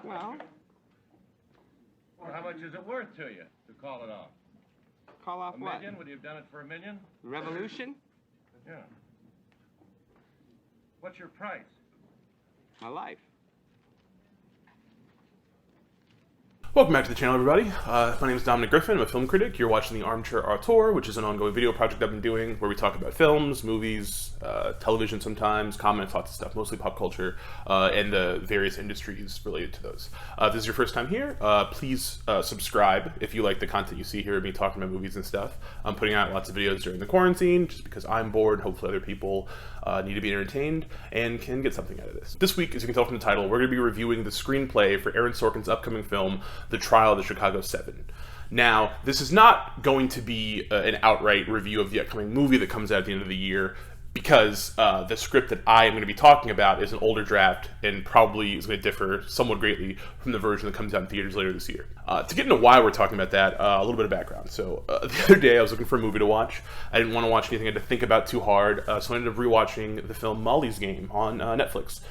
Well, Well, how much is it worth to you to call it off? call off A what? million? Would you have done it for $1 million? Revolution? Yeah. What's your price? My life. Welcome back to the channel, everybody. My name is Dominic Griffin. I'm a film critic. You're watching the Armchair Auteur, which is an ongoing video project I've been doing where we talk about films, movies, television sometimes, comics, lots of stuff, mostly pop culture, and the various industries related to those. If this is your first time here, please subscribe if you like the content you see here, me talking about movies and stuff. I'm putting out lots of videos during the quarantine just because I'm bored. Hopefully other people need to be entertained and can get something out of this. This week, as you can tell from the title, we're going to be reviewing the screenplay for Aaron Sorkin's upcoming film, The Trial of the Chicago 7. Now, this is not going to be an outright review of the upcoming movie that comes out at the end of the year, because the script that I am going to be talking about is an older draft and probably is going to differ somewhat greatly from the version that comes out in theaters later this year. To get into why we're talking about that, a little bit of background. So the other day I was looking for a movie to watch. I didn't want to watch anything I had to think about too hard, so I ended up rewatching the film Molly's Game on Netflix.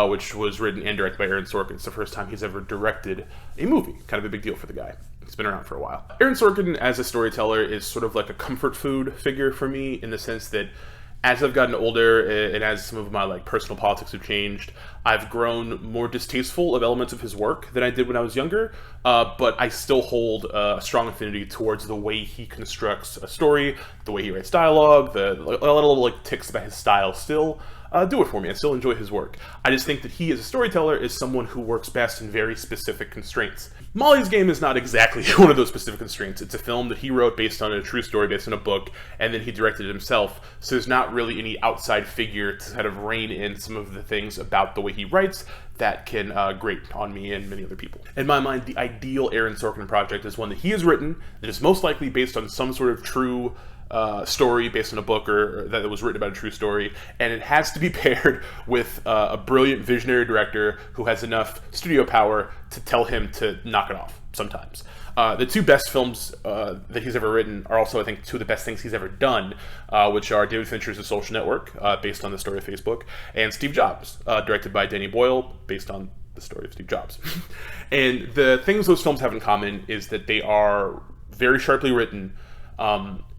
Which was written and directed by Aaron Sorkin. It's the first time he's ever directed a movie. Kind of a big deal for the guy. He's been around for a while. Aaron Sorkin, as a storyteller, is sort of like a comfort food figure for me, in the sense that as I've gotten older and as some of my personal politics have changed, I've grown more distasteful of elements of his work than I did when I was younger, but I still hold a strong affinity towards the way he constructs a story, the way he writes dialogue, a little ticks about his style still. Do it for me. I still enjoy his work. I just think that he, as a storyteller, is someone who works best in very specific constraints. Molly's Game is not exactly one of those specific constraints. It's a film that he wrote based on a true story, based on a book, and then he directed it himself, so there's not really any outside figure to kind of rein in some of the things about the way he writes that can grate on me and many other people. In my mind, the ideal Aaron Sorkin project is one that he has written, that is most likely based on some sort of true story based on a book or that was written about a true story, and it has to be paired with a brilliant visionary director who has enough studio power to tell him to knock it off sometimes. The two best films that he's ever written are also, I think, two of the best things he's ever done, which are David Fincher's The Social Network, based on the story of Facebook, and Steve Jobs, directed by Danny Boyle, based on the story of Steve Jobs. And the things those films have in common is that they are very sharply written,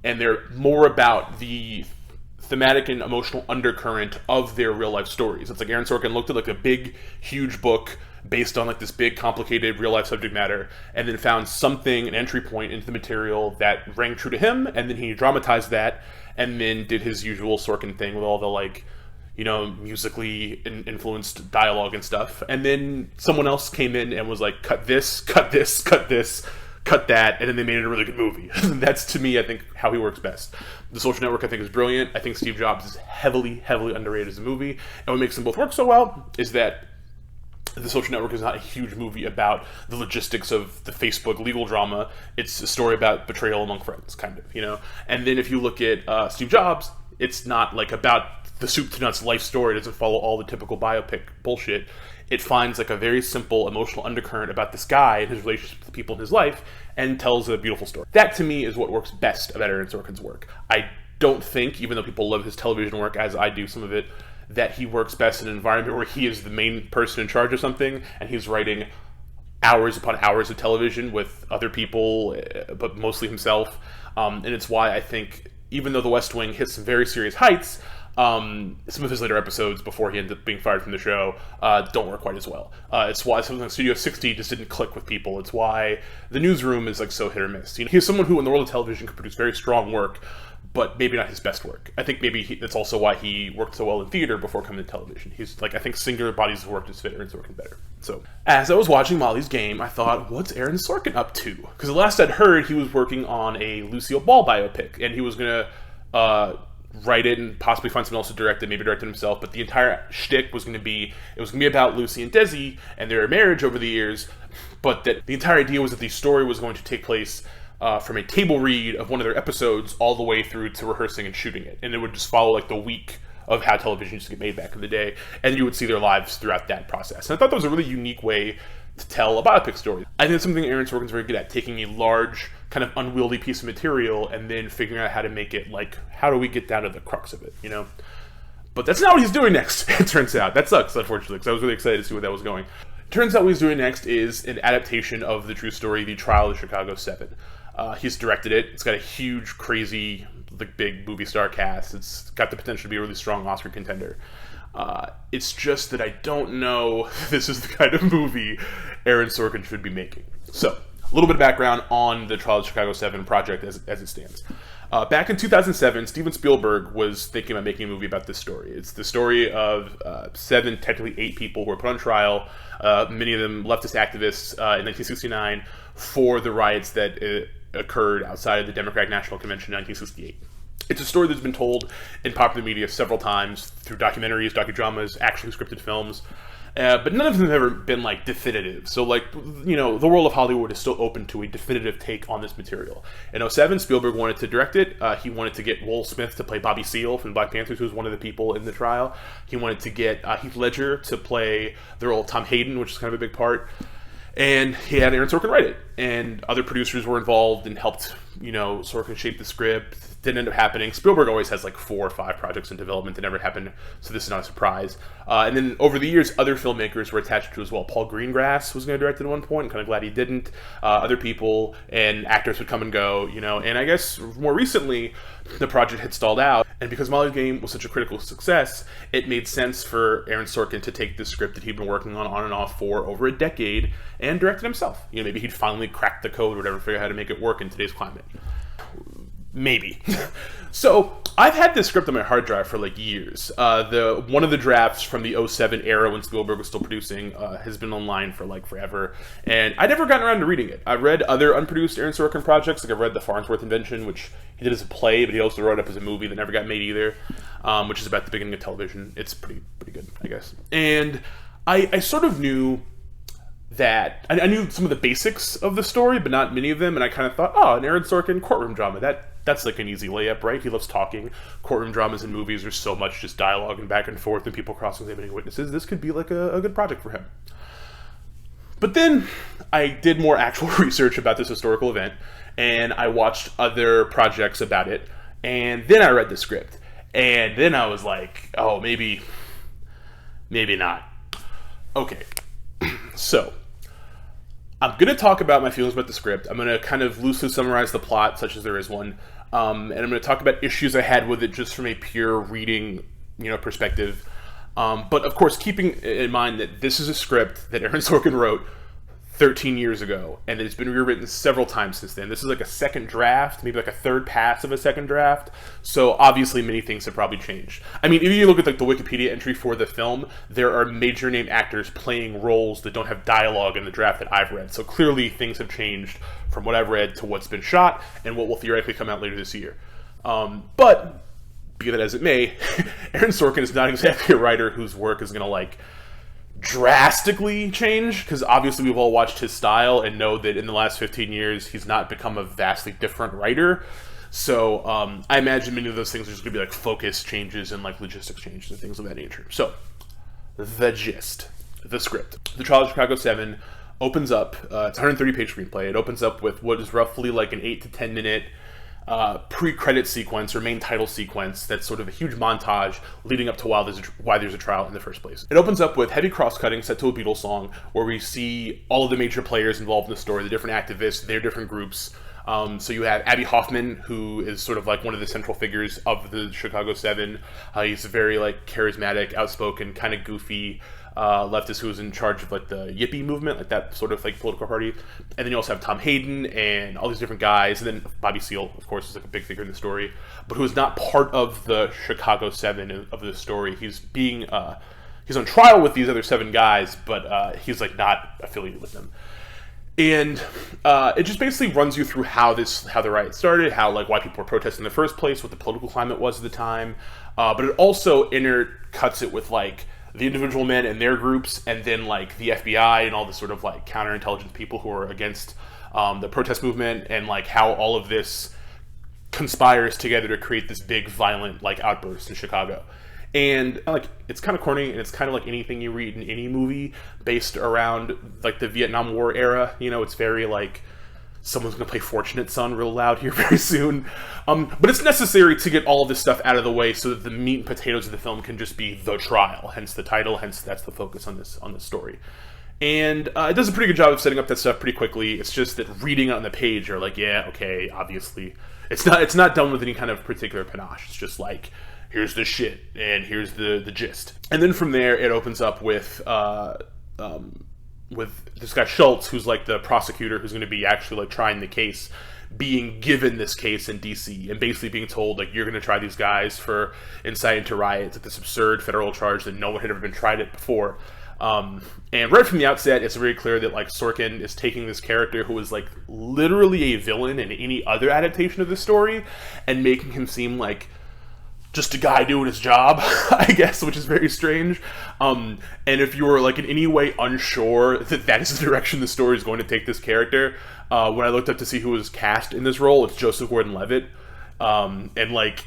and they're more about the thematic and emotional undercurrent of their real-life stories. It's like Aaron Sorkin looked at a big, huge book based on this big, complicated, real-life subject matter, and then found something, an entry point into the material that rang true to him, and then he dramatized that, and then did his usual Sorkin thing with all the, musically influenced dialogue and stuff. And then someone else came in and was like, cut this, cut this, cut this, cut that, and then they made it a really good movie. That's, to me, I think, how he works best. The Social Network, I think, is brilliant. I think Steve Jobs is heavily, heavily underrated as a movie. And what makes them both work so well is that The Social Network is not a huge movie about the logistics of the Facebook legal drama. It's a story about betrayal among friends, kind of, And then if you look at Steve Jobs, it's not about the soup to nuts life story. It doesn't follow all the typical biopic bullshit. It finds a very simple emotional undercurrent about this guy and his relationships with the people in his life, and tells a beautiful story. That, to me, is what works best about Aaron Sorkin's work. I don't think, even though people love his television work, as I do some of it, that he works best in an environment where he is the main person in charge of something, and he's writing hours upon hours of television with other people, but mostly himself. And it's why I think, even though The West Wing hits some very serious heights, some of his later episodes, before he ended up being fired from the show, don't work quite as well. It's why something like Studio 60 just didn't click with people. It's why The Newsroom is so hit or miss. He's someone who, in the world of television, can produce very strong work, but maybe not his best work. I think maybe that's also why he worked so well in theater before coming to television. He's I think singular bodies of work just fit Aaron Sorkin better. So, as I was watching Molly's Game, I thought, what's Aaron Sorkin up to? Because the last I'd heard, he was working on a Lucille Ball biopic, and he was gonna write it and possibly find someone else to direct it, maybe direct it himself, but the entire shtick was going to be about Lucy and Desi and their marriage over the years, but that the entire idea was that the story was going to take place from a table read of one of their episodes all the way through to rehearsing and shooting it, and it would just follow the week of how television used to get made back in the day, and you would see their lives throughout that process. And I thought that was a really unique way to tell a biopic story. I think it's something Aaron Sorkin's very good at, taking a large, kind of unwieldy piece of material and then figuring out how to make it how do we get down to the crux of it, But that's not what he's doing next, it turns out. That sucks, unfortunately, because I was really excited to see where that was going. Turns out what he's doing next is an adaptation of the true story, The Trial of the Chicago 7. He's directed it. It's got a huge, crazy, like, big movie star cast. It's got the potential to be a really strong Oscar contender. It's just that I don't know if this is the kind of movie Aaron Sorkin should be making. So, a little bit of background on the Trial of the Chicago 7 project as it stands. Back in 2007, Steven Spielberg was thinking about making a movie about this story. It's the story of 7, technically 8 people who were put on trial, many of them leftist activists, in 1969 for the riots that occurred outside of the Democratic National Convention in 1968. It's a story that's been told in popular media several times through documentaries, docudramas, actually scripted films. But none of them have ever been, like, definitive. So, like, you know, the world of Hollywood is still open to a definitive take on this material. In 2007, Spielberg wanted to direct it. He wanted to get Will Smith to play Bobby Seale from Black Panthers, who was one of the people in the trial. He wanted to get Heath Ledger to play the role of Tom Hayden, which is kind of a big part. And he had Aaron Sorkin write it. And other producers were involved and helped, you know, Sorkin shape the script. Didn't end up happening. Spielberg always has like 4 or 5 projects in development that never happened, so this is not a surprise. And then over the years, other filmmakers were attached to it as well. Paul Greengrass was going to direct it at one point. I'm kind of glad he didn't. Other people and actors would come and go, you know. And I guess more recently, the project had stalled out. And because Molly's Game was such a critical success, it made sense for Aaron Sorkin to take the script that he'd been working on and off for over a decade and direct it himself. You know, maybe he'd finally crack the code or whatever, figure out how to make it work in today's climate. Maybe. So, I've had this script on my hard drive for like years. One of the drafts from the 2007 era when Spielberg was still producing has been online for like forever, and I never gotten around to reading it. I've read other unproduced Aaron Sorkin projects, like I've read The Farnsworth Invention, which he did as a play, but he also wrote up as a movie that never got made either, which is about the beginning of television. It's pretty good, I guess. And I sort of knew that I knew some of the basics of the story, but not many of them, and I kind of thought, oh, an Aaron Sorkin courtroom drama, that's like an easy layup, right? He loves talking. Courtroom dramas and movies are so much just dialogue and back and forth and people cross-examining witnesses. This could be like a good project for him. But then I did more actual research about this historical event, and I watched other projects about it, and then I read the script, and then I was like, oh, maybe not. Okay, so I'm going to talk about my feelings about the script. I'm going to kind of loosely summarize the plot, such as there is one, and I'm going to talk about issues I had with it just from a pure reading, you know, perspective. But of course, keeping in mind that this is a script that Aaron Sorkin wrote 13 years ago, and it's been rewritten several times since then. This is like a second draft, maybe like a third pass of a second draft. So obviously many things have probably changed. I mean, if you look at like the Wikipedia entry for the film, there are major name actors playing roles that don't have dialogue in the draft that I've read. So clearly things have changed from what I've read to what's been shot and what will theoretically come out later this year. But be that as it may, Aaron Sorkin is not exactly a writer whose work is going to like drastically change, because obviously we've all watched his style and know that in the last 15 years he's not become a vastly different writer. So I imagine many of those things are just going to be like focus changes and like logistics changes and things of that nature. So the gist, the script. The Trial of Chicago 7 opens up, it's a 130-page screenplay. It opens up with what is roughly like an 8 to 10 minute pre-credit sequence or main title sequence that's sort of a huge montage leading up to why there's a trial in the first place. It opens up with heavy cross-cutting set to a Beatles song where we see all of the major players involved in the story, the different activists, their different groups. So you have Abby Hoffman, who is sort of like one of the central figures of the Chicago 7. He's a very like charismatic, outspoken, kind of goofy leftist who was in charge of like the Yippie movement, like that sort of like political party. And then you also have Tom Hayden and all these different guys. And then Bobby Seale, of course, is like a big figure in the story, but who is not part of the Chicago 7 of the story. He's being he's on trial with these other 7 guys, but he's like not affiliated with them. And it just basically runs you through how the riot started, how like why people were protesting in the first place, what the political climate was at the time. But it also intercuts it with like the individual men and their groups, and then like the FBI and all the sort of like counterintelligence people who are against the protest movement, and like how all of this conspires together to create this big violent like outburst in Chicago. And like it's kind of corny, and it's kind of like anything you read in any movie based around like the Vietnam War era. You know, it's very like someone's gonna play Fortunate Son real loud here very soon. But it's necessary to get all of this stuff out of the way so that the meat and potatoes of the film can just be the trial, hence the title, hence that's the focus on this story. And it does a pretty good job of setting up that stuff pretty quickly. It's just that reading it on the page, you're like, yeah, okay, obviously. It's not done with any kind of particular panache. It's just like, here's the shit, and here's the gist. And then from there, it opens up with this guy Schultz, who's like the prosecutor who's going to be actually like trying the case, being given this case in DC, and basically being told, like, you're going to try these guys for inciting to riots at this absurd federal charge that no one had ever been tried at before. And right from the outset, it's very clear that, like, Sorkin is taking this character who is, like, literally a villain in any other adaptation of this story and making him seem like just a guy doing his job, I guess, which is very strange. And if you were, like, in any way unsure that that is the direction the story is going to take this character, when I looked up to see who was cast in this role, it's Joseph Gordon-Levitt. And like,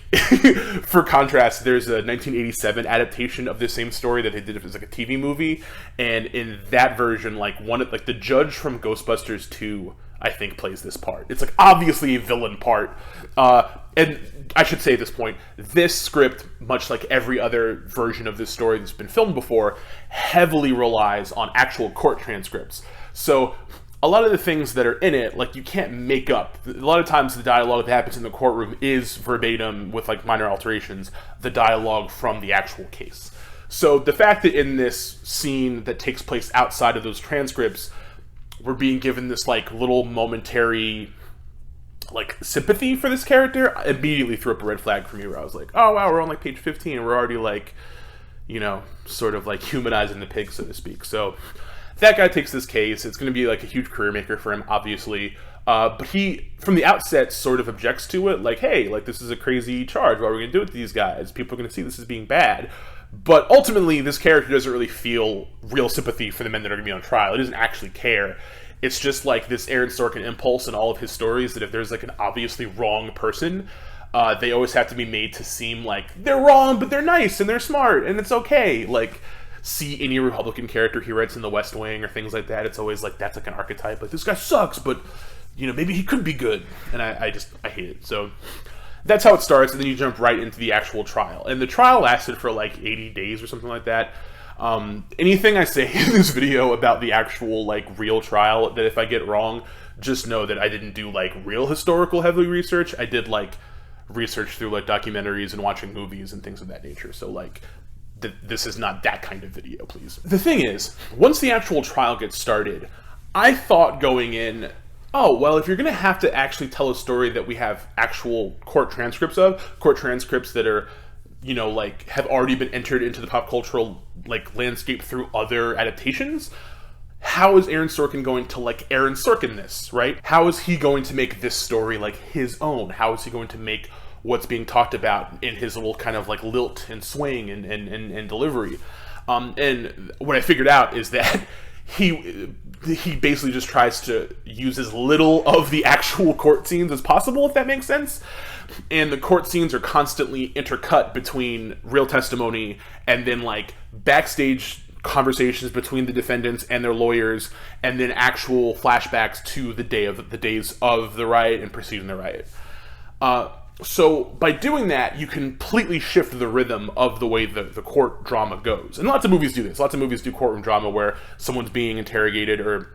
for contrast, there's a 1987 adaptation of the same story that they did as like a TV movie, and in that version, like the judge from Ghostbusters 2, I think, plays this part. It's like obviously a villain part, and I should say at this point, this script, much like every other version of this story that's been filmed before, heavily relies on actual court transcripts. So a lot of the things that are in it, like, you can't make up. A lot of times the dialogue that happens in the courtroom is verbatim, with, like, minor alterations, the dialogue from the actual case. So the fact that in this scene that takes place outside of those transcripts, we're being given this, like, little momentary, like, sympathy for this character, immediately threw up a red flag for me, where I was like, oh, wow, we're on, like, page 15, and we're already, like, you know, sort of, like, humanizing the pig, so to speak. So that guy takes this case. It's going to be like a huge career maker for him, obviously. But he, from the outset, sort of objects to it. Like, hey, like, this is a crazy charge. What are we going to do with these guys? People are going to see this as being bad. But ultimately, this character doesn't really feel real sympathy for the men that are going to be on trial. He doesn't actually care. It's just like this Aaron Sorkin impulse in all of his stories that if there's like an obviously wrong person, they always have to be made to seem like they're wrong, but they're nice and they're smart and it's okay. Like, see any Republican character he writes in The West Wing or things like that, it's always like, that's like an archetype, like, this guy sucks, but, you know, maybe he could be good, and I hate it. So that's how it starts, and then you jump right into the actual trial, and the trial lasted for like 80 days or something like that. Anything I say in this video about the actual, like, real trial, that if I get wrong, just know that I didn't do, like, real historical heavy research. I did, like, research through, like, documentaries and watching movies and things of that nature, so, like, this is not that kind of video, please. The thing is, once the actual trial gets started, I thought going in, oh, well, if you're going to have to actually tell a story that we have actual court transcripts that are, you know, like, have already been entered into the pop cultural, like, landscape through other adaptations, how is Aaron Sorkin going to, like, Aaron Sorkin this, right? How is he going to make this story, like, his own? How is he going to make what's being talked about in his little kind of like lilt and swing and delivery? And what I figured out is that he basically just tries to use as little of the actual court scenes as possible, if that makes sense. And the court scenes are constantly intercut between real testimony and then, like, backstage conversations between the defendants and their lawyers, and then actual flashbacks to the days of the riot and preceding the riot. So by doing that, you completely shift the rhythm of the way the court drama goes. And lots of movies do this. Lots of movies do courtroom drama where someone's being interrogated or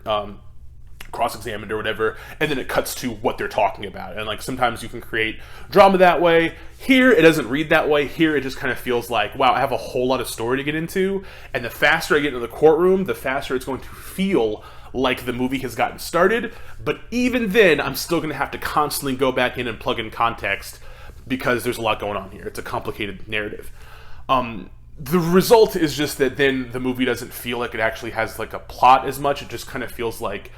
cross-examined or whatever, and then it cuts to what they're talking about. And, like, sometimes you can create drama that way. Here, it doesn't read that way. Here, it just kind of feels like, wow, I have a whole lot of story to get into. And the faster I get into the courtroom, the faster it's going to feel like the movie has gotten started. But even then, I'm still going to have to constantly go back in and plug in context because there's a lot going on here. It's a complicated narrative. The result is just that then the movie doesn't feel like it actually has, like, a plot as much. It just kind of feels like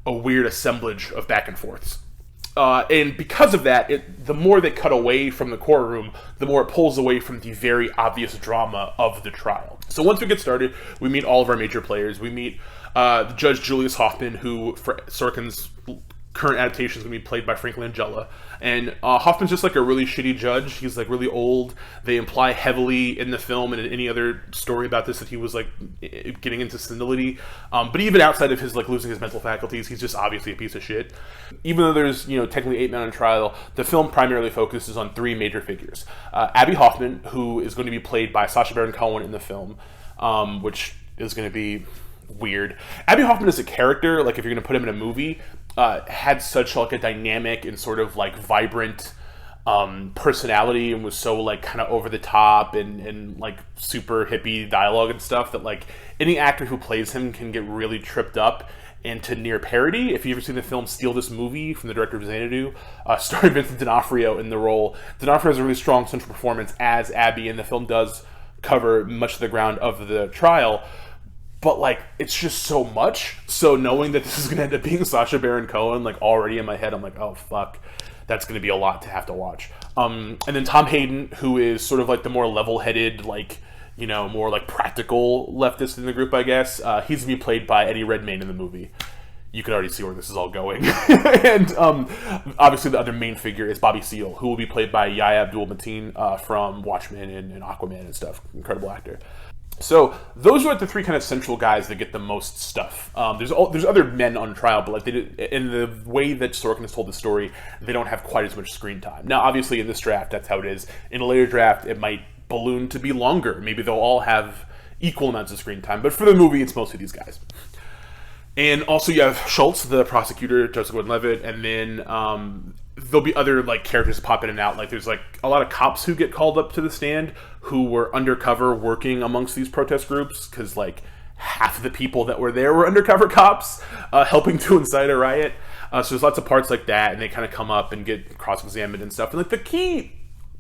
a weird assemblage of back and forths. And because of that, the more they cut away from the courtroom, the more it pulls away from the very obvious drama of the trial. So once we get started, we meet all of our major players. We meet the Judge Julius Hoffman, who for Sorkin's current adaptation is going to be played by Frank Langella. And Hoffman's just like a really shitty judge. He's like really old. They imply heavily in the film and in any other story about this that he was like getting into senility. But even outside of his like losing his mental faculties, he's just obviously a piece of shit. Even though there's, you know, technically 8 men on trial, the film primarily focuses on 3 major figures. Abby Hoffman, who is going to be played by Sascha Baron Cohen in the film, which is going to be weird. Abby Hoffman as a character, like if you're gonna put him in a movie, had such like a dynamic and sort of like vibrant personality, and was so like kind of over the top and like super hippie dialogue and stuff that like any actor who plays him can get really tripped up into near parody. If you've ever seen the film Steal This Movie from the director of Xanadu, starring Vincent D'Onofrio in the role, D'Onofrio has a really strong central performance as Abby, and the film does cover much of the ground of the trial. But like, it's just so much. So knowing that this is going to end up being Sascha Baron Cohen, like already in my head, I'm like, oh fuck, that's going to be a lot to have to watch. And then Tom Hayden, who is sort of like the more level-headed, like, you know, more like practical leftist in the group, I guess. He's going to be played by Eddie Redmayne in the movie. You can already see where this is all going. And obviously the other main figure is Bobby Seale, who will be played by Yahya Abdul-Mateen from Watchmen and Aquaman and stuff. Incredible actor. So those are like the three kind of central guys that get the most stuff. There's other men on trial, but like in the way that Sorkin has told the story, they don't have quite as much screen time. Now, obviously, in this draft, that's how it is. In a later draft, it might balloon to be longer. Maybe they'll all have equal amounts of screen time. But for the movie, it's mostly these guys. And also, you have Schultz, the prosecutor, Joseph Gordon-Levitt, and then there'll be other like characters pop in and out. Like there's like a lot of cops who get called up to the stand who were undercover working amongst these protest groups, because like half of the people that were there were undercover cops helping to incite a riot. So there's lots of parts like that, and they kind of come up and get cross-examined and stuff. And like the key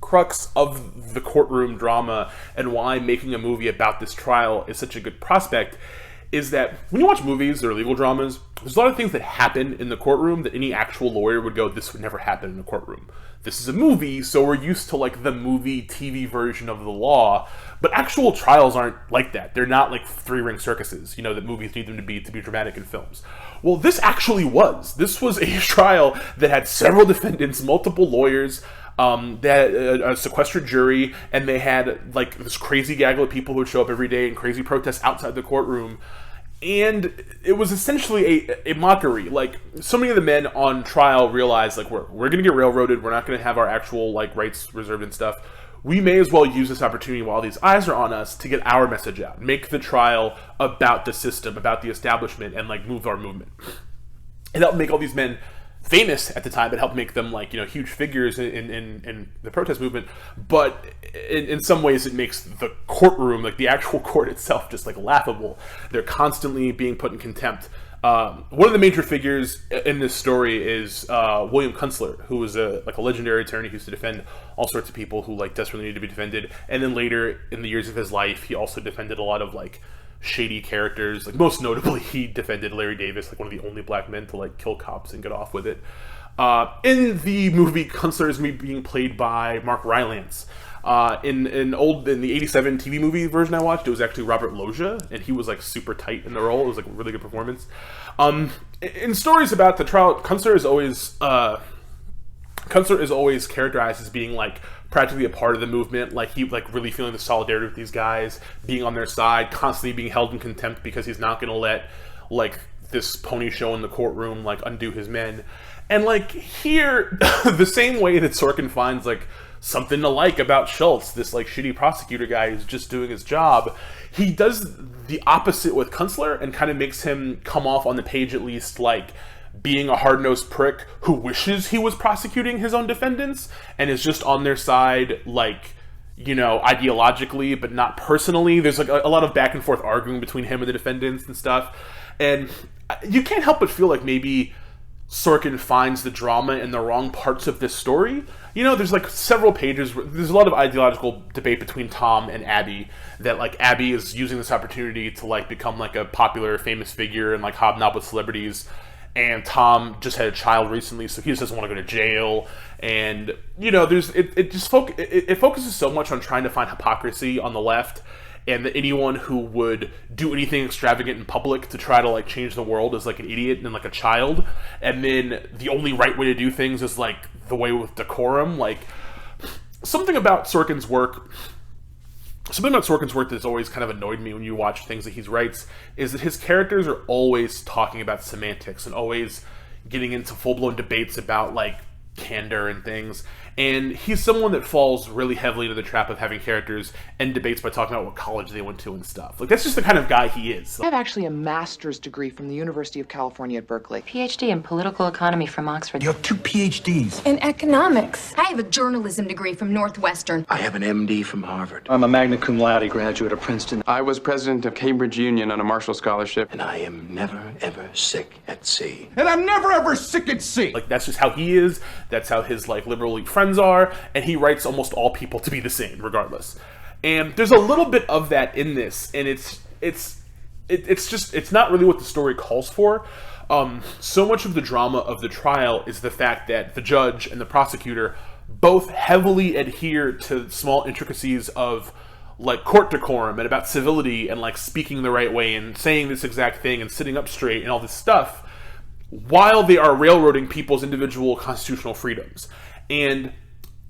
crux of the courtroom drama and why making a movie about this trial is such a good prospect is that when you watch movies or legal dramas, there's a lot of things that happen in the courtroom that any actual lawyer would go, this would never happen in a courtroom. This is a movie, so we're used to like the movie TV version of the law, but actual trials aren't like that. They're not like three-ring circuses, you know, that movies need them to be dramatic in films. Well, this actually was. This was a trial that had several defendants, multiple lawyers, they had a sequestered jury, and they had like this crazy gaggle of people who would show up every day and crazy protests outside the courtroom. And it was essentially a mockery. Like, so many of the men on trial realized, like, we're going to get railroaded. We're not going to have our actual, like, rights reserved and stuff. We may as well use this opportunity while these eyes are on us to get our message out. Make the trial about the system, about the establishment, and, like, move our movement. It helped make all these men famous at the time. It helped make them, like, you know, huge figures in the protest movement. But in some ways, it makes the courtroom, like the actual court itself, just like laughable. They're constantly being put in contempt. One of the major figures in this story is William Kunstler, who was a legendary attorney who used to defend all sorts of people who like desperately need to be defended. And then later in the years of his life, he also defended a lot of like shady characters. Like most notably, he defended Larry Davis, like one of the only black men to like kill cops and get off with it. In the movie, Kunstler is being played by Mark Rylance. In the 87 TV movie version I watched, it was actually Robert Loggia, and he was like super tight in the role. It was like a really good performance. In stories about the trial, Kunstler is always characterized as being like practically a part of the movement, like he like really feeling the solidarity with these guys, being on their side, constantly being held in contempt because he's not going to let like this pony show in the courtroom like undo his men. And like here, the same way that Sorkin finds like something to like about Schultz, this like shitty prosecutor guy who's just doing his job, he does the opposite with Kunstler and kind of makes him come off on the page at least like being a hard-nosed prick who wishes he was prosecuting his own defendants and is just on their side, like, you know, ideologically, but not personally. There's like a lot of back and forth arguing between him and the defendants and stuff. And you can't help but feel like maybe Sorkin finds the drama in the wrong parts of this story. You know, there's like several pages where there's a lot of ideological debate between Tom and Abby, that like Abby is using this opportunity to like become like a popular, famous figure and like hobnob with celebrities. And Tom just had a child recently, so he just doesn't want to go to jail. And, you know, it focuses so much on trying to find hypocrisy on the left, and that anyone who would do anything extravagant in public to try to, like, change the world is, like, an idiot and, like, a child. And then the only right way to do things is, like, the way with decorum. Like, something about Sorkin's work that's always kind of annoyed me when you watch things that he writes is that his characters are always talking about semantics and always getting into full-blown debates about, like, candor and things. And he's someone that falls really heavily into the trap of having characters end debates by talking about what college they went to and stuff. Like, that's just the kind of guy he is. I have actually a master's degree from the University of California at Berkeley. PhD in political economy from Oxford. You have 2 PhDs. In economics. I have a journalism degree from Northwestern. I have an MD from Harvard. I'm a magna cum laude graduate of Princeton. I was president of Cambridge Union on a Marshall Scholarship. And I am never, ever sick at sea. And I'm never ever sick at sea. Like, that's just how he is. That's how his, like, liberal elite friends are. And he writes almost all people to be the same, regardless. And there's a little bit of that in this, and it's not really what the story calls for. So much of the drama of the trial is the fact that the judge and the prosecutor both heavily adhere to small intricacies of, like, court decorum and about civility and, like, speaking the right way and saying this exact thing and sitting up straight and all this stuff, while they are railroading people's individual constitutional freedoms. And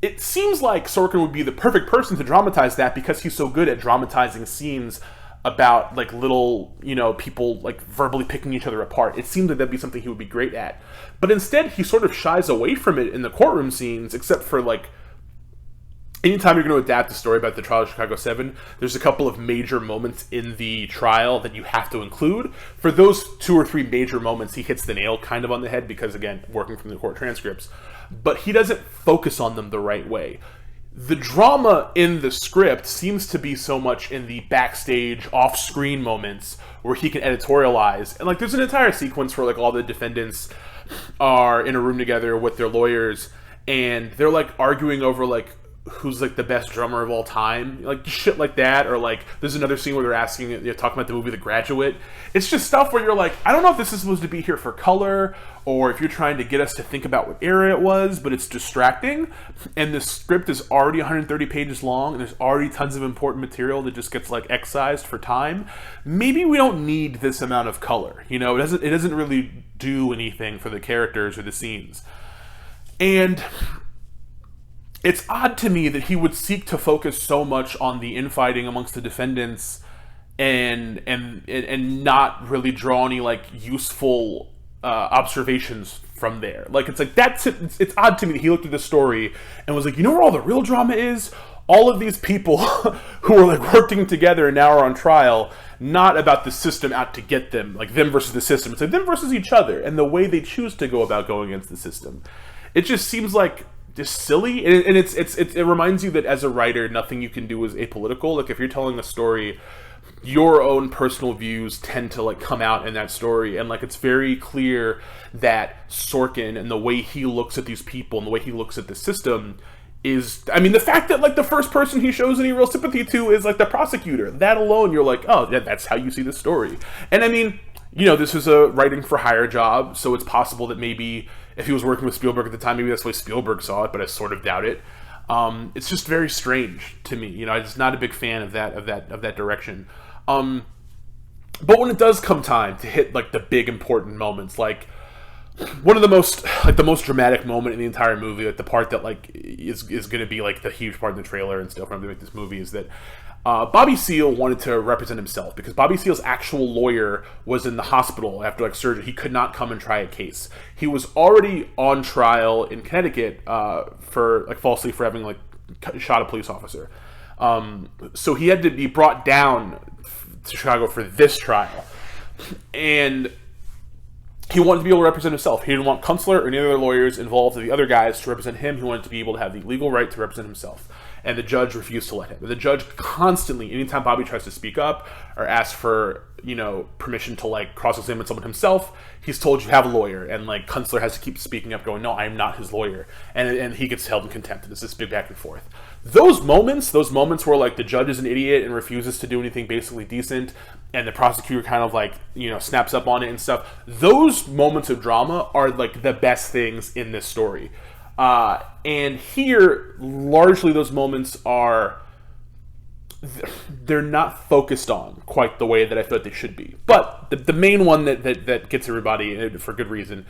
it seems like Sorkin would be the perfect person to dramatize that because he's so good at dramatizing scenes about, like, little, you know, people, like, verbally picking each other apart. It seemed that that'd be something he would be great at. But instead, he sort of shies away from it in the courtroom scenes, except for, like, anytime you're going to adapt a story about the trial of Chicago 7, there's a couple of major moments in the trial that you have to include. For those 2 or 3 major moments, he hits the nail kind of on the head because, again, working from the court transcripts. But he doesn't focus on them the right way. The drama in the script seems to be so much in the backstage, off-screen moments where he can editorialize. And, like, there's an entire sequence where, like, all the defendants are in a room together with their lawyers, and they're, like, arguing over, like, who's, like, the best drummer of all time, like, shit like that. Or, like, there's another scene where they're asking, they're talking about the movie The Graduate. It's just stuff where you're like, I don't know if this is supposed to be here for color, or if you're trying to get us to think about what era it was, but it's distracting. And the script is already 130 pages long, and there's already tons of important material that just gets, like, excised for time. Maybe we don't need this amount of color, you know? It doesn't really do anything for the characters or the scenes. And it's odd to me that he would seek to focus so much on the infighting amongst the defendants and not really draw any, like, useful observations from there. Like, it's like, it's odd to me that he looked at this story and was like, you know where all the real drama is? All of these people who are, like, working together and now are on trial, not about the system out to get them, like, them versus the system. It's like them versus each other and the way they choose to go about going against the system. It just seems like just silly, and it reminds you that as a writer, nothing you can do is apolitical. Like, if you're telling a story, your own personal views tend to, like, come out in that story, and, like, it's very clear that Sorkin and the way he looks at these people and the way he looks at the system is, I mean, the fact that, like, the first person he shows any real sympathy to is, like, the prosecutor. That alone, you're like, oh, yeah, that's how you see the story. And I mean, you know, this is a writing for hire job, so it's possible that maybe if he was working with Spielberg at the time, maybe that's the way Spielberg saw it, but I sort of doubt it. It's just very strange to me. You know, I'm just not a big fan of that direction. But when it does come time to hit, like, the big important moments, like one of the most dramatic moment in the entire movie, like the part that, like, is going to be, like, the huge part in the trailer and stuff when they make this movie, is that Bobby Seale wanted to represent himself because Bobby Seale's actual lawyer was in the hospital after, like, surgery. He could not come and try a case. He was already on trial in Connecticut for, like, falsely for having, like, shot a police officer. So he had to be brought down to Chicago for this trial, and he wanted to be able to represent himself. He didn't want Kunstler or any other lawyers involved or the other guys to represent him. He wanted to be able to have the legal right to represent himself. And the judge refused to let him. The judge constantly, anytime Bobby tries to speak up or ask for, you know, permission to, like, cross-examine someone himself, he's told, you have a lawyer. And, like, Kunstler has to keep speaking up, going, no, I am not his lawyer. And he gets held in contempt. It's this big back and forth. Those moments where, like, the judge is an idiot and refuses to do anything basically decent, and the prosecutor kind of, like, you know, snaps up on it and stuff, those moments of drama are, like, the best things in this story. And here, largely those moments they're not focused on quite the way that I thought they should be. But the main one that gets everybody, for good reason,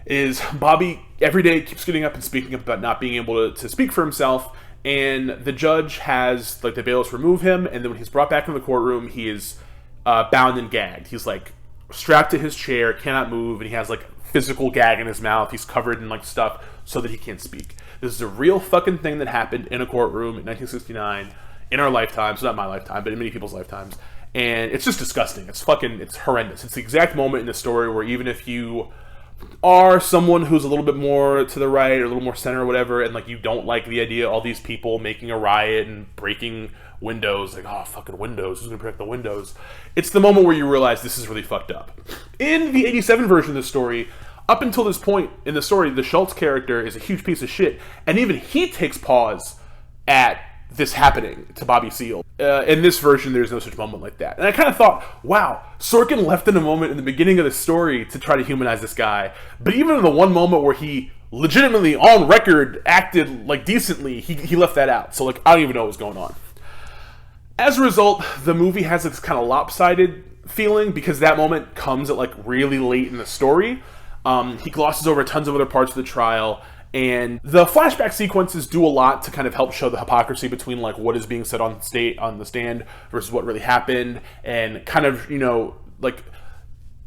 is Bobby every day keeps getting up and speaking up about not being able to speak for himself, and the judge has, like, the bailiffs remove him, and then when he's brought back in the courtroom, he is bound and gagged. He's, like, strapped to his chair, cannot move, and he has like physical gag in his mouth. He's covered in like stuff so that he can't speak. This is a real fucking thing that happened in a courtroom in 1969 in our lifetimes. Not my lifetime, but in many people's lifetimes. And it's just disgusting. It's horrendous. It's the exact moment in the story where even if you are someone who's a little bit more to the right or a little more center or whatever, and like you don't like the idea of all these people making a riot and breaking windows, like, oh, fucking windows, who's gonna protect the windows? It's the moment where you realize this is really fucked up. In the 87 version of the story, up until this point in the story, the Schultz character is a huge piece of shit, and even he takes pause at this happening to Bobby Seale. In this version, there's no such moment like that. And I kind of thought, wow, Sorkin left in a moment in the beginning of the story to try to humanize this guy, but even in the one moment where he legitimately, on record, acted like decently, he left that out. So like, I don't even know what was going on. As a result, the movie has this kind of lopsided feeling because that moment comes at like really late in the story. He glosses over tons of other parts of the trial, and the flashback sequences do a lot to kind of help show the hypocrisy between like what is being said on the stand versus what really happened, and kind of, you know, like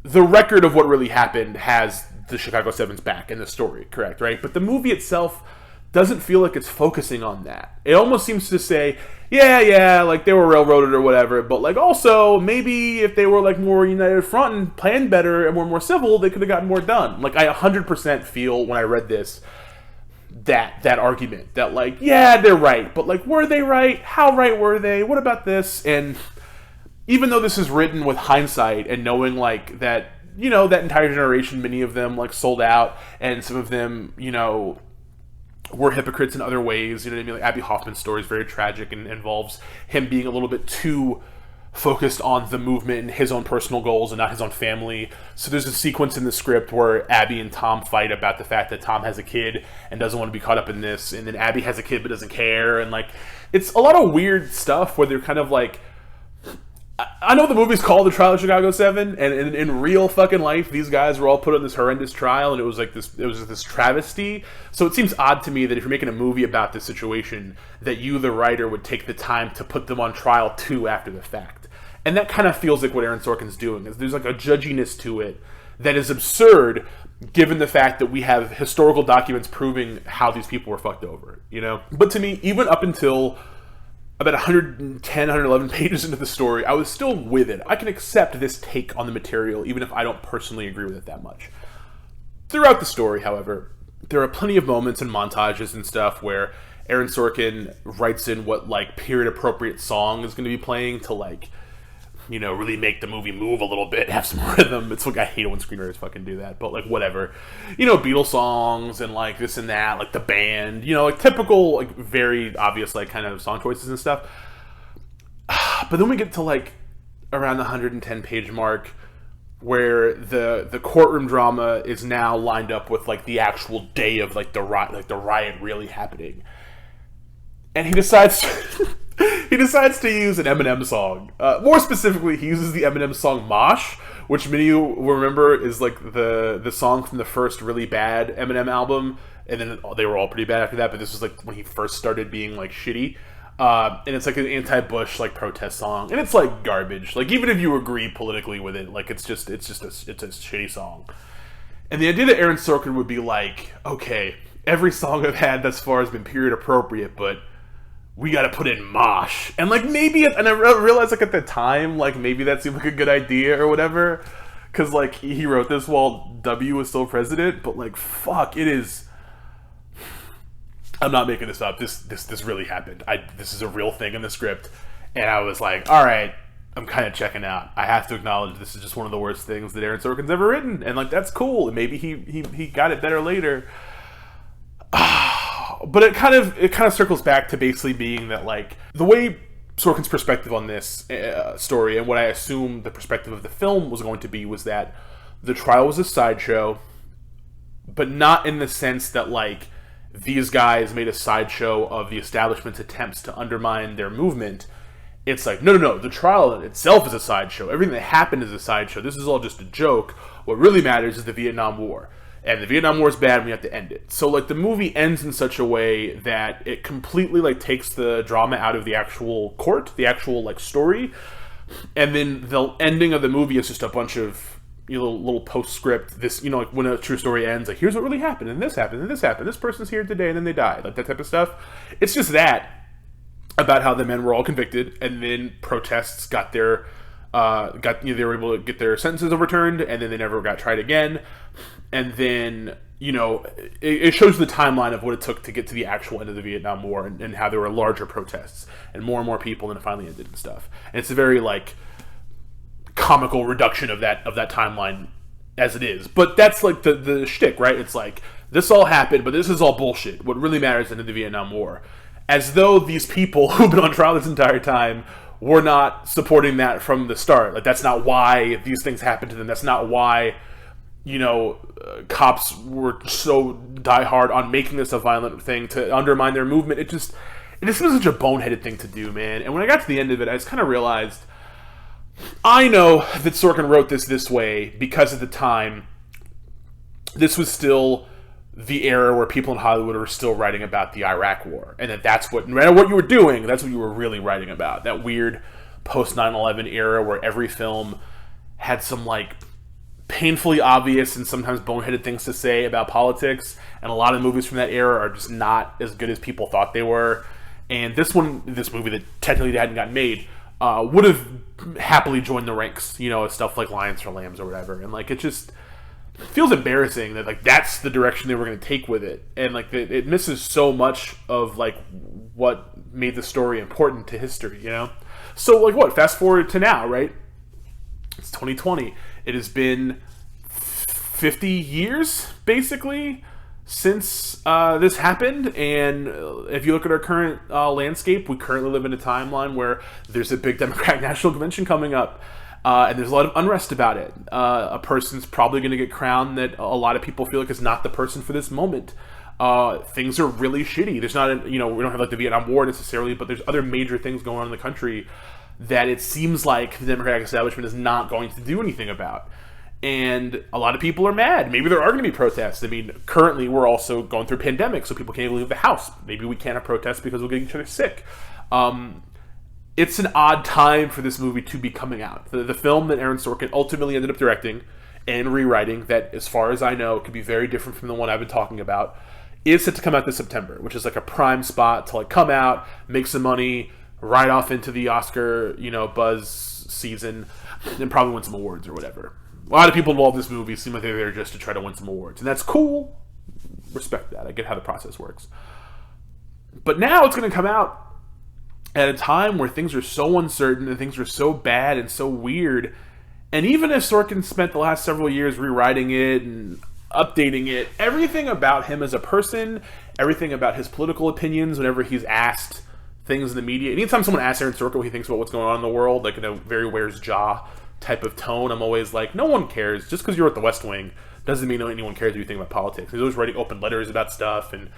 the record of what really happened has the Chicago 7's back in the story, correct, right? But the movie itself doesn't feel like it's focusing on that. It almost seems to say, yeah, like they were railroaded or whatever, but like also maybe if they were like more united front and planned better and were more civil, they could have gotten more done. Like I 100% feel when I read this that argument that like, yeah, they're right, but like, were they right? How right were they? What about this? And even though this is written with hindsight and knowing like that, you know, that entire generation, many of them like sold out, and some of them, you know, were hypocrites in other ways, you know what I mean? Like Abby Hoffman's story is very tragic and involves him being a little bit too focused on the movement and his own personal goals and not his own family. So there's a sequence in the script where Abby and Tom fight about the fact that Tom has a kid and doesn't want to be caught up in this, and then Abby has a kid but doesn't care, and like it's a lot of weird stuff where they're kind of like, I know the movie's called The Trial of Chicago 7, and in real fucking life, these guys were all put on this horrendous trial, and it was this travesty. So it seems odd to me that if you're making a movie about this situation, that you, the writer, would take the time to put them on trial too after the fact. And that kind of feels like what Aaron Sorkin's doing. Is there's like a judginess to it that is absurd, given the fact that we have historical documents proving how these people were fucked over, you know? But to me, even up until about 110, 111 pages into the story, I was still with it. I can accept this take on the material, even if I don't personally agree with it that much. Throughout the story, however, there are plenty of moments and montages and stuff where Aaron Sorkin writes in what, like, period-appropriate song is going to be playing to, like, you know, really make the movie move a little bit, have some rhythm. It's like, I hate it when screenwriters fucking do that, but like, whatever. You know, Beatles songs and like this and that, like the band, you know, like typical, like very obvious, like kind of song choices and stuff. But then we get to like around the 110 page mark where the courtroom drama is now lined up with like the actual day of like the riot really happening. And he decides to use an Eminem song. More specifically, he uses the Eminem song Mosh, which many of you will remember is like the song from the first really bad Eminem album, and then they were all pretty bad after that, but this was like when he first started being like shitty. And it's like an anti-Bush like protest song, and it's like garbage. Like even if you agree politically with it, like it's a shitty song. And the idea that Aaron Sorkin would be like, okay, every song I've had thus far has been period appropriate, but we gotta put in Mosh. And like maybe, and I realized like at the time, like maybe that seemed like a good idea or whatever, because like he wrote this while W was still president, but like fuck, it is, I'm not making this up, this really happened. This is a real thing in the script, and I was like, alright, I'm kind of checking out. I have to acknowledge this is just one of the worst things that Aaron Sorkin's ever written, and like that's cool, and maybe he got it better later. But it kind of circles back to basically being that like the way Sorkin's perspective on this story, and what I assume the perspective of the film was going to be, was that the trial was a sideshow, but not in the sense that like these guys made a sideshow of the establishment's attempts to undermine their movement. It's like, no, the trial itself is a sideshow. Everything that happened is a sideshow. This is all just a joke. What really matters is the Vietnam War. And the Vietnam War is bad, and we have to end it. So, like, the movie ends in such a way that it completely, like, takes the drama out of the actual court, the actual, like, story. And then the ending of the movie is just a bunch of little postscript, this, like when a true story ends, like here's what really happened, and this happened, and this happened, this person's here today, and then they died, like that type of stuff. It's just that about how the men were all convicted, and then protests got their they were able to get their sentences overturned, and then they never got tried again. And then it shows the timeline of what it took to get to the actual end of the Vietnam War, and how there were larger protests and more people, and it finally ended and stuff. And it's a very like comical reduction of that timeline as it is, but that's like the shtick, right? It's like this all happened, but this is all bullshit. What really matters in the Vietnam War, as though these people who've been on trial this entire time were not supporting that from the start. Like that's not why these things happened to them. That's not why cops were so diehard on making this a violent thing to undermine their movement. It just was such a boneheaded thing to do, man. And when I got to the end of it, I just kind of realized, I know that Sorkin wrote this way because at the time, this was still the era where people in Hollywood were still writing about the Iraq War. And that's what, no matter what you were doing, that's what you were really writing about. That weird post 9/11 era where every film had some like painfully obvious and sometimes boneheaded things to say about politics. And a lot of movies from that era are just not as good as people thought they were. And this movie that technically hadn't gotten made, would have happily joined the ranks, stuff like Lions for Lambs or whatever. And like, it just feels embarrassing that like that's the direction they were going to take with it, and like it misses so much of like what made the story important to history. So like what? Fast forward to now, right? It's 2020. It has been 50 years basically since this happened, and if you look at our current landscape, we currently live in a timeline where there's a big Democratic National Convention coming up. And there's a lot of unrest about it. A person's probably going to get crowned that a lot of people feel like is not the person for this moment. Things are really shitty. There's not, we don't have like the Vietnam War necessarily, but there's other major things going on in the country that it seems like the Democratic establishment is not going to do anything about. And a lot of people are mad. Maybe there are going to be protests. I mean, currently we're also going through a pandemic, so people can't even leave the house. Maybe we can't have protests because we'll get each other sick. It's an odd time for this movie to be coming out. The film that Aaron Sorkin ultimately ended up directing and rewriting, that as far as I know could be very different from the one I've been talking about, is set to come out this September, which is like a prime spot to like come out, make some money, ride off into the Oscar, buzz season, and probably win some awards or whatever. A lot of people involved in this movie seem like they're there just to try to win some awards, and that's cool. Respect that. I get how the process works. But now it's going to come out at a time where things are so uncertain and things are so bad and so weird. And even if Sorkin spent the last several years rewriting it and updating it, everything about him as a person, everything about his political opinions, whenever he's asked things in the media, anytime someone asks Aaron Sorkin what he thinks about what's going on in the world, like in a very where's jaw type of tone, I'm always like, no one cares. Just because you're at the West Wing doesn't mean anyone cares what you think about politics. He's always writing open letters about stuff and,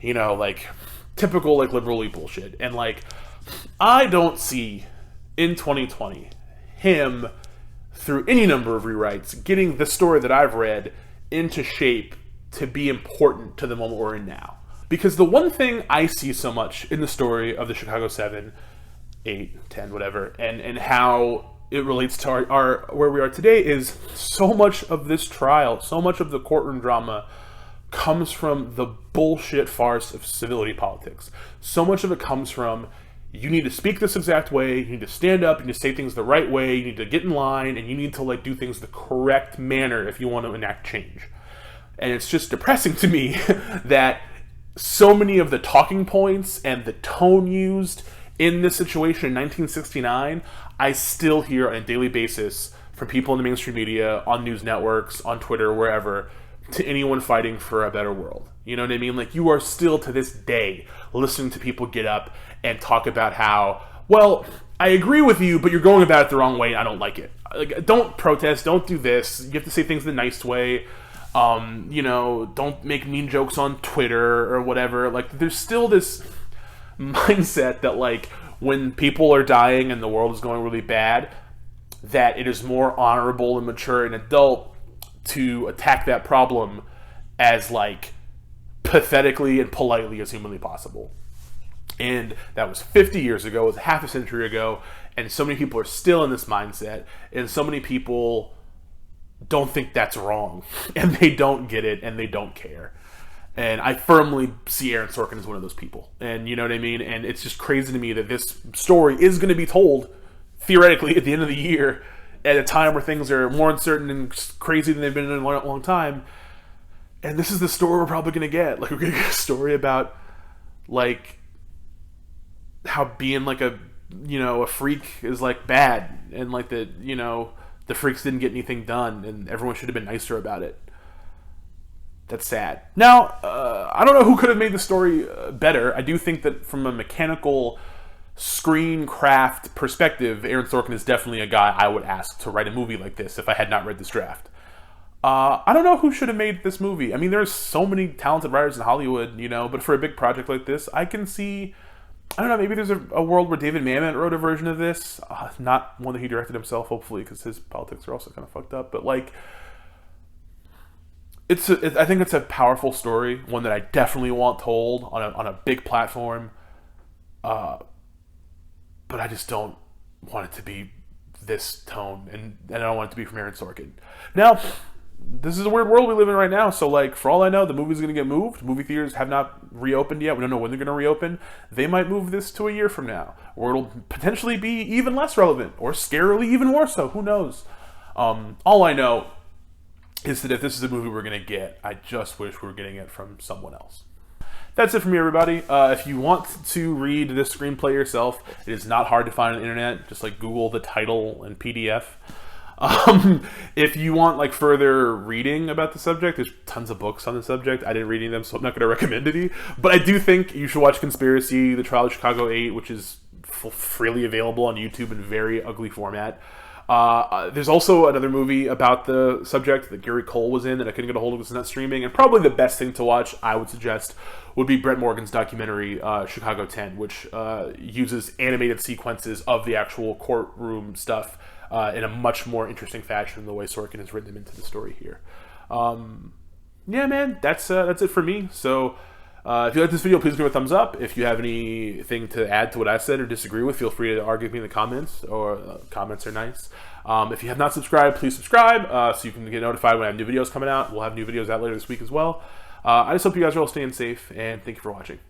like typical like liberal bullshit. And like, I don't see in 2020 him, through any number of rewrites, getting the story that I've read into shape to be important to the moment we're in now. Because the one thing I see so much in the story of the Chicago 7, 8, 10, whatever, and how it relates to our where we are today is so much of this trial, so much of the courtroom drama comes from the bullshit farce of civility politics. So much of it comes from, you need to speak this exact way, you need to stand up, you need to say things the right way, you need to get in line, and you need to like do things the correct manner if you want to enact change. And it's just depressing to me that so many of the talking points and the tone used in this situation in 1969, I still hear on a daily basis from people in the mainstream media, on news networks, on Twitter, wherever, to anyone fighting for a better world. You know what I mean? Like, you are still to this day listening to people get up and talk about how, well, I agree with you, but you're going about it the wrong way, and I don't like it. Like, don't protest, don't do this. You have to say things the nice way. Don't make mean jokes on Twitter or whatever. Like, there's still this mindset that, like, when people are dying and the world is going really bad, that it is more honorable and mature and adult to attack that problem as, like, pathetically and politely as humanly possible. And that was 50 years ago, it was half a century ago, and so many people are still in this mindset, and so many people don't think that's wrong, and they don't get it, and they don't care. And I firmly see Aaron Sorkin as one of those people. And you know what I mean? And it's just crazy to me that this story is going to be told, theoretically, at the end of the year, at a time where things are more uncertain and crazy than they've been in a long time. And this is the story we're probably going to get. Like, we're going to get a story about, like, how being, like, a freak is, like, bad. And, like, the freaks didn't get anything done, and everyone should have been nicer about it. That's sad. Now, I don't know who could have made the story better. I do think that from a mechanical screencraft perspective, Aaron Sorkin is definitely a guy I would ask to write a movie like this if I had not read this draft. I don't know who should have made this movie. I mean, there's so many talented writers in Hollywood, but for a big project like this, I can see, I don't know, maybe there's a world where David Mamet wrote a version of this. Not one that he directed himself, hopefully, because his politics are also kind of fucked up. But, like, I think it's a powerful story, one that I definitely want told on a big platform. But I just don't want it to be this tone, and I don't want it to be from Aaron Sorkin. Now, this is a weird world we live in right now, so, like, for all I know, the movie's going to get moved. Movie theaters have not reopened yet. We don't know when they're going to reopen. They might move this to a year from now, or it'll potentially be even less relevant, or scarily even more so. Who knows? All I know is that if this is a movie we're going to get, I just wish we were getting it from someone else. That's it from me, everybody. If you want to read this screenplay yourself, it is not hard to find on the internet. Just, like, Google the title and PDF. If you want, like, further reading about the subject, there's tons of books on the subject. I didn't read any of them, so I'm not going to recommend any. But I do think you should watch Conspiracy, The Trial of Chicago 8, which is freely available on YouTube in very ugly format. There's also another movie about the subject that Gary Cole was in that I couldn't get a hold of because it's not streaming. And probably the best thing to watch, I would suggest, would be Brett Morgen's documentary, Chicago 10, which uses animated sequences of the actual courtroom stuff in a much more interesting fashion than the way Sorkin has written them into the story here. Yeah, man, that's it for me. So if you like this video, please give it a thumbs up. If you have anything to add to what I said or disagree with, feel free to argue with me in the comments, or comments are nice. If you have not subscribed, please subscribe so you can get notified when I have new videos coming out. We'll have new videos out later this week as well. I just hope you guys are all staying safe, and thank you for watching.